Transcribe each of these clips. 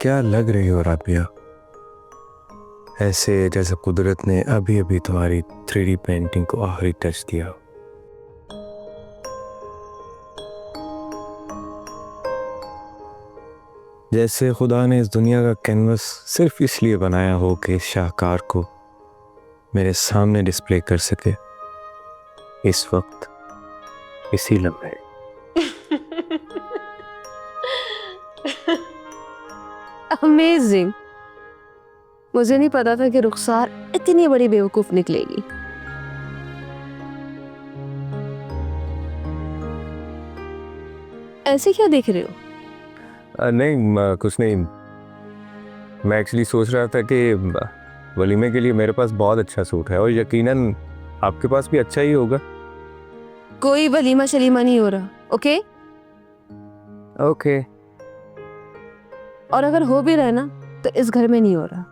क्या लग रही हो राबिया, ऐसे जैसे कुदरत ने अभी अभी तुम्हारी 3D पेंटिंग को आखिरी टच दिया हो। जैसे खुदा ने इस दुनिया का कैनवस सिर्फ इसलिए बनाया हो कि इस शाहकार को मेरे सामने डिस्प्ले कर सके, इस वक्त, इसी लम्हे। अमेजिंग। मुझे नहीं पता था कि रुखसार इतनी बड़ी बेवकूफ निकलेगी। ऐसे क्या देख रहे हो? नहीं कुछ नहीं, मैं एक्चुअली सोच रहा था कि वलीमे के लिए मेरे पास बहुत अच्छा सूट है और यकीनन आपके पास भी अच्छा ही होगा। कोई वलीमा शलीमा नहीं हो रहा, ओके? ओके। और अगर हो भी रहा ना तो इस घर में नहीं हो रहा।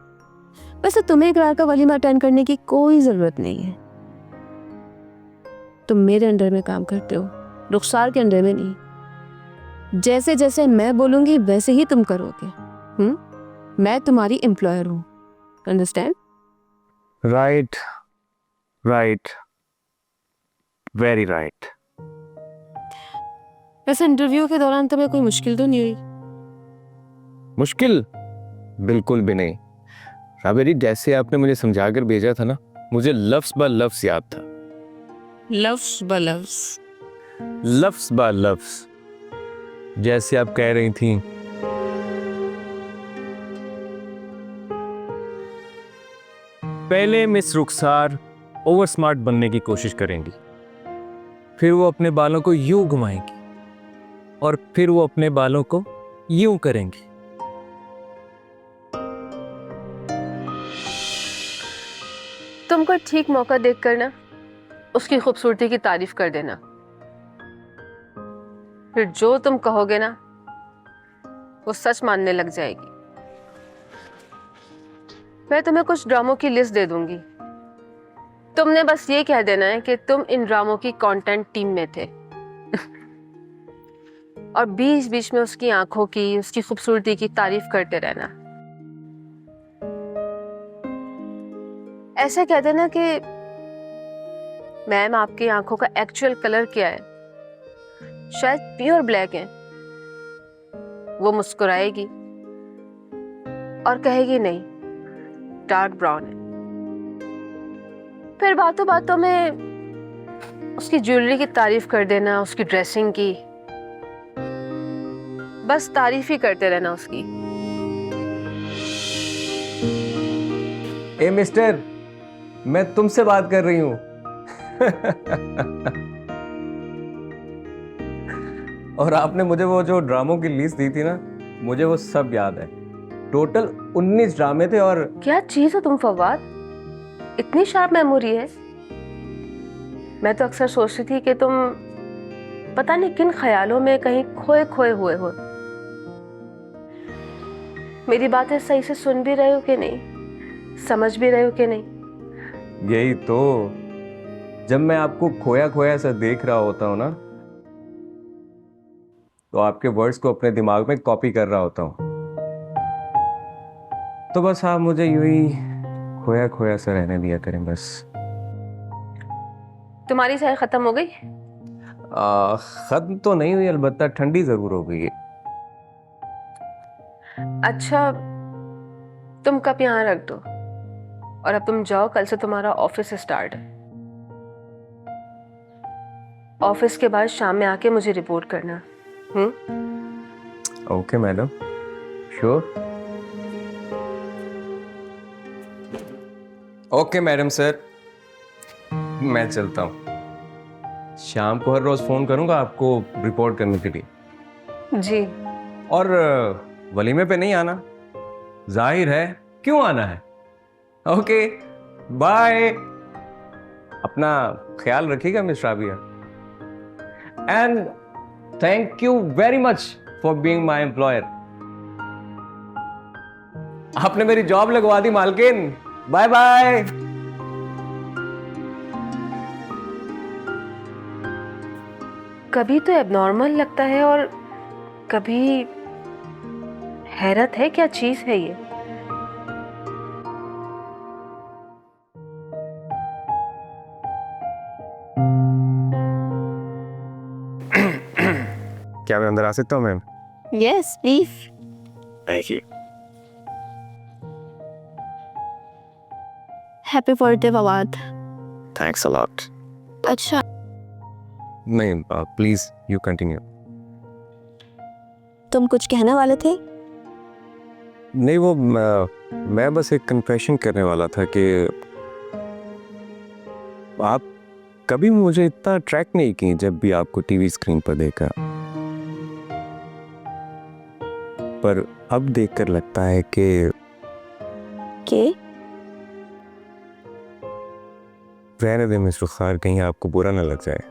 वैसे तुम्हें इकरार का वलीमा अटेंड करने की कोई जरूरत नहीं है। तुम मेरे अंडर में काम करते हो, रुखसार के अंडर में नहीं। जैसे जैसे मैं बोलूंगी वैसे ही तुम करोगे। मैं तुम्हारी एम्प्लॉयर हूं, understand? Right, right, very right. वैसे इंटरव्यू के दौरान तुम्हें कोई मुश्किल तो नहीं हुई? मुश्किल बिल्कुल भी नहीं राबेरी, जैसे आपने मुझे समझा कर भेजा था ना, मुझे लफ्ज ब लफ्ज याद था। लफ्ज ब लफ्ज? लफ्ज ब लफ्ज, जैसे आप कह रही थी, पहले मिस रुखसार ओवर स्मार्ट बनने की कोशिश करेंगी, फिर वो अपने बालों को यूं घुमाएंगी और फिर वो अपने बालों को यूं करेंगी। तुमको ठीक मौका देखकर ना उसकी खूबसूरती की तारीफ कर देना, फिर जो तुम कहोगे ना वो सच मानने लग जाएगी। मैं तुम्हें कुछ ड्रामों की लिस्ट दे दूंगी, तुमने बस ये कह देना है कि तुम इन ड्रामों की कंटेंट टीम में थे और बीच बीच में उसकी आंखों की, उसकी खूबसूरती की तारीफ करते रहना। ऐसे कह देना कि मैम आपकी आंखों का एक्चुअल कलर क्या है, शायद प्योर ब्लैक है। वो मुस्कुराएगी और कहेगी नहीं, डार्क ब्राउन है। फिर बातों बातों में उसकी ज्वेलरी की तारीफ कर देना, उसकी ड्रेसिंग की, बस तारीफ ही करते रहना उसकी। ए मिस्टर, मैं तुमसे बात कर रही हूं। और आपने मुझे वो जो ड्रामों की लिस्ट दी थी ना, मुझे वो सब याद है। टोटल 19 ड्रामे थे। और क्या चीज हो तुम फवाद, इतनी शार्प मेमोरी है। मैं तो अक्सर सोचती थी कि तुम पता नहीं किन ख्यालों में कहीं खोए खोए हुए हो। मेरी बातें सही से सुन भी रहे हो कि नहीं, समझ भी रहे हो कि नहीं? यही तो, जब मैं आपको खोया खोया सा देख रहा होता हूं ना, तो आपके वर्ड्स को अपने दिमाग में कॉपी कर रहा होता हूं। तो बस आप मुझे यूं ही खोया खोया सा रहने दिया करें बस। तुम्हारी चाय खत्म हो गई? खत्म तो नहीं हुई, अलबत्ता ठंडी जरूर हो गई है। अच्छा, तुम कप यहाँ रख दो और अब तुम जाओ, कल से तुम्हारा ऑफिस स्टार्ट है। ऑफिस के बाद शाम में आके मुझे रिपोर्ट करना। Okay madam, sure. Okay madam sir, मैं चलता हूँ। शाम को हर रोज फोन करूंगा आपको रिपोर्ट करने के लिए। जी। और वलीमे पे नहीं आना, जाहिर है क्यों आना है। ओके बाय, अपना ख्याल रखिएगा Miss Rabia, and thank you very much for being my employer. आपने मेरी जॉब लगवा दी मालकिन। Bye bye. कभी तो एबनॉर्मल लगता है और कभी हैरत है, क्या चीज है ये? क्या मैं अंदर आ सकता हूँ ma'am? Yes please. Thank you. Happy birthday Fawad. Thanks a lot. अच्छा, नहीं, प्लीज यू कंटिन्यू। तुम कुछ कहने वाले थे? नहीं, वो मैं बस एक कन्फेशन करने वाला था कि आप कभी मुझे इतना अट्रैक्ट नहीं की जब भी आपको टीवी स्क्रीन पर देखा, पर अब देखकर लगता है कि रहने दे मिस रुखसार, कहीं आपको बुरा ना लग जाए।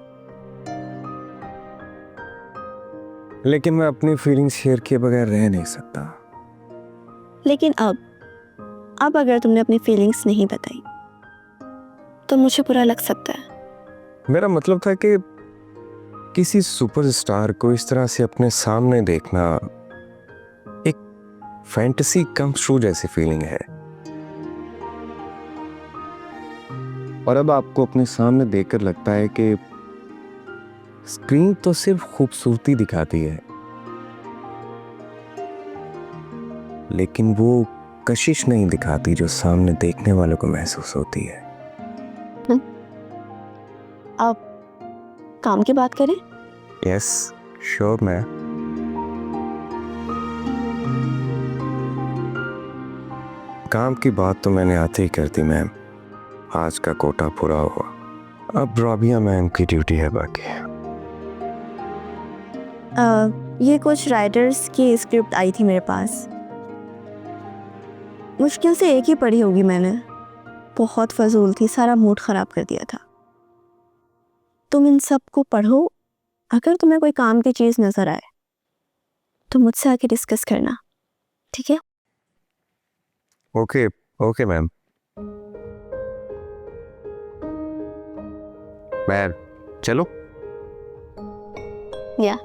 लेकिन मैं अपनी फीलिंग्स शेयर किए बगैर रह नहीं सकता। लेकिन अब अगर तुमने अपनी फीलिंग्स नहीं बताई तो मुझे बुरा लग सकता है। मेरा मतलब था कि किसी सुपरस्टार को इस तरह से अपने सामने देखना एक फैंटेसी कम ट्रू जैसी फीलिंग है, और अब आपको अपने सामने देखकर लगता है कि स्क्रीन तो सिर्फ खूबसूरती दिखाती है, लेकिन वो कशिश नहीं दिखाती जो सामने देखने वालों को महसूस होती है। अब काम की बात करें? यस श्योर मैं। काम की बात तो मैंने आते ही कर दी मैम। आज का कोटा पूरा हुआ, अब राबिया मैम की ड्यूटी है बाकी। ये कुछ राइटर्स की स्क्रिप्ट आई थी मेरे पास, मुश्किल से एक ही पढ़ी होगी मैंने। बहुत फजूल थी, सारा मूड खराब कर दिया था। तुम इन सब को पढ़ो, अगर तुम्हें कोई काम की चीज नजर आए तो मुझसे आके डिस्कस करना, ठीक है? Okay okay ma'am. मैम चलो। या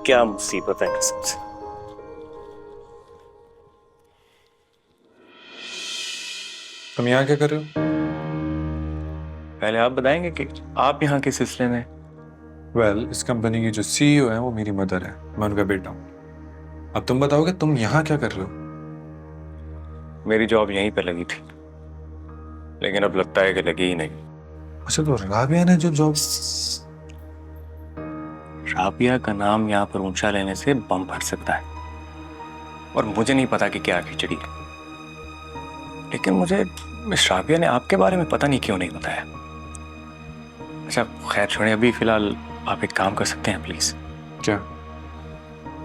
क्या मुसीबत है कसम से। तुम यहाँ क्या कर रहे हो? पहले आप बताएंगे कि आप यहाँ किस सिलसिले में? वेल, इस कंपनी की जो सीईओ है वो मेरी मदर है, मैं उनका बेटा हूँ। अब तुम बताओगे तुम यहाँ क्या कर रहे हो? मेरी जॉब यहीं पे लगी थी, लेकिन अब लगता है कि लगी ही नहीं। अच्छा, तो राबिया ने जो जॉब... राबिया का नाम यहाँ पर ऊंचा लेने से बम फट सकता है, और मुझे नहीं पता कि क्या खिचड़ी है, लेकिन मुझे मिस राबिया ने आपके बारे में पता नहीं क्यों नहीं बताया। अच्छा खैर छोड़िए, अभी फिलहाल आप एक काम कर सकते हैं प्लीज। क्या?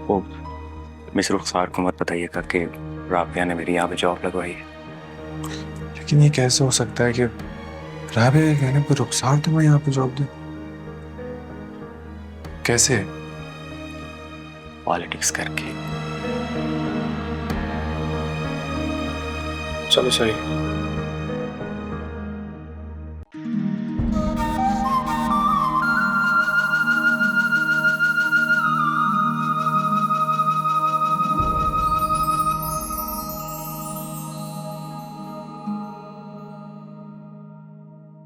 वो मिस रुखसार को मत बताइएगा कि राबिया ने मेरी यहाँ पे जॉब लगवाई है। लेकिन ये कैसे हो सकता है कि राबिया के कहने पर रुखसार तुम्हें यहाँ पे जॉब दे? कैसे? पॉलिटिक्स करके। चलो सही।